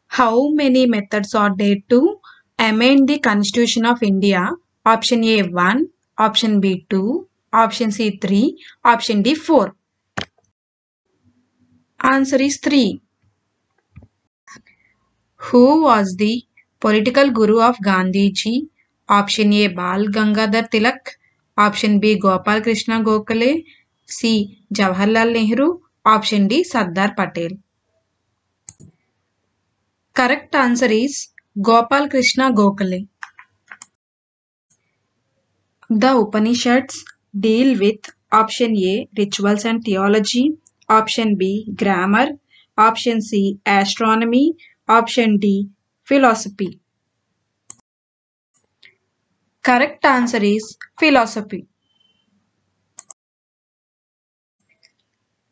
How many methods are there to amend the Constitution of India? Option A 1, option B 2, option C 3, option D 4. Answer is 3. Who was the political guru of Gandhiji? Option A Bal Gangadhar Tilak, option B Gopal Krishna Gokhale, C Jawaharlal Nehru, option D Sardar Patel. Correct answer is Gopal Krishna Gokhale. The Upanishads deal with option A rituals and theology, option B grammar, option C astronomy, option D philosophy. Correct answer is philosophy.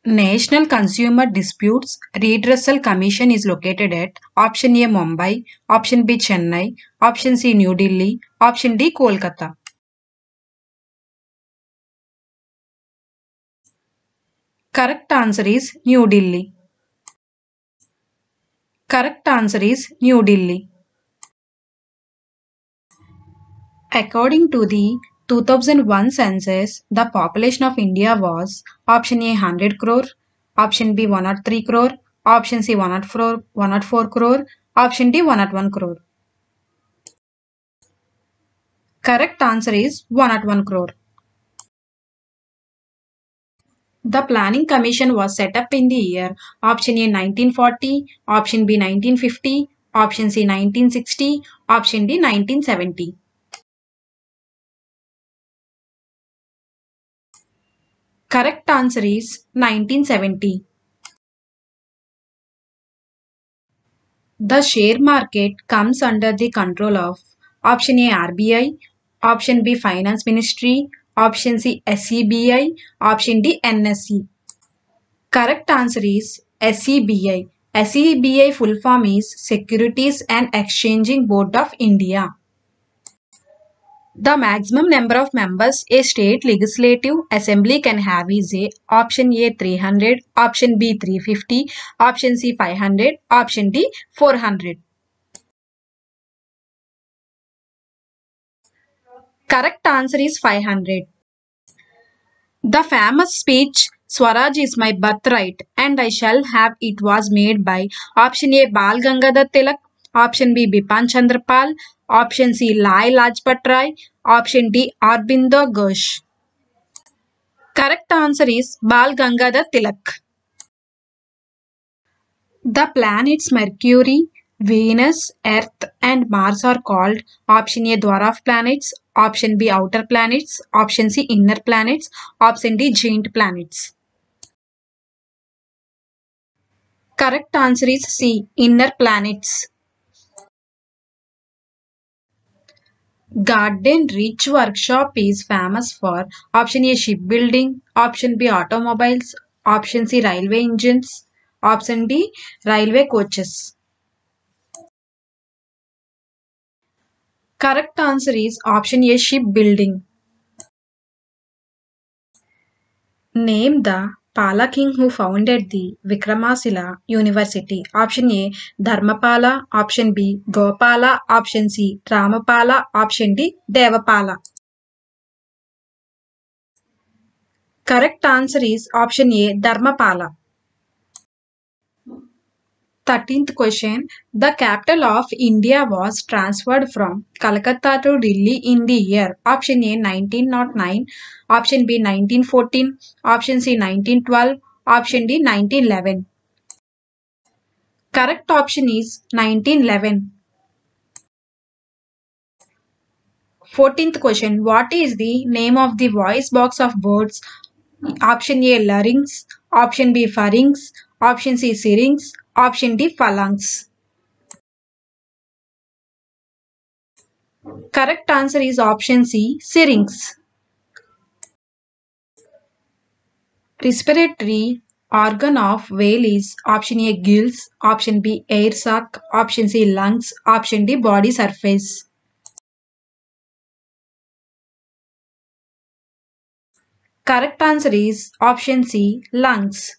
National Consumer Disputes Redressal Commission is located at option A Mumbai, option B Chennai, option C New Delhi, option D Kolkata. Correct answer is New Delhi. Correct answer is New Delhi. According to the 2001 census, the population of India was option A 100 crore, option B 103 crore, option C 104 crore, option D 101 crore. Correct answer is 101 crore. The Planning Commission was set up in the year option A 1940, option B 1950, option C 1960, option D 1970. Correct answer is 1970. The share market comes under the control of option A RBI, option B Finance Ministry, option C SEBI, option D NSE. Correct answer is SEBI. SEBI full form is Securities and Exchanging Board of India. The maximum number of members a state legislative assembly can have is a option A 300, option B 350, option C 500, option D 400. Correct answer is 500. The famous speech Swaraj is my birthright and I shall have it was made by option A Bal Gangadhar Tilak, option B Bipan Chandra Pal, option C Lai Lajpat Rai, option D Aurobindo Ghosh. Correct answer is Bal Gangadhar Tilak. The planets Mercury, Venus, Earth and Mars are called option A dwarf planets, option B outer planets, option C inner planets, option D giant planets. Correct answer is C inner planets. Garden Rich Workshop is famous for option A shipbuilding, option B automobiles, option C railway engines, option D railway coaches. Correct answer is option A shipbuilding. Name the Pala king who founded the Vikramasila University. Option A Dharmapala, option B Gopala, option C Ramapala, option D Devapala. Correct answer is option A Dharmapala. 13th question. The capital of India was transferred from Calcutta to Delhi in the year option A 1909, option B 1914, option C 1912, option D 1911. Correct option is 1911. 14th question. What is the name of the voice box of birds? Option A larynx, option B pharynx, option C syrinx, option D phalanx. Correct answer is option C syrinx. Respiratory organ of whale is option A gills, option B air sac, option C lungs, option D body surface. Correct answer is option C lungs.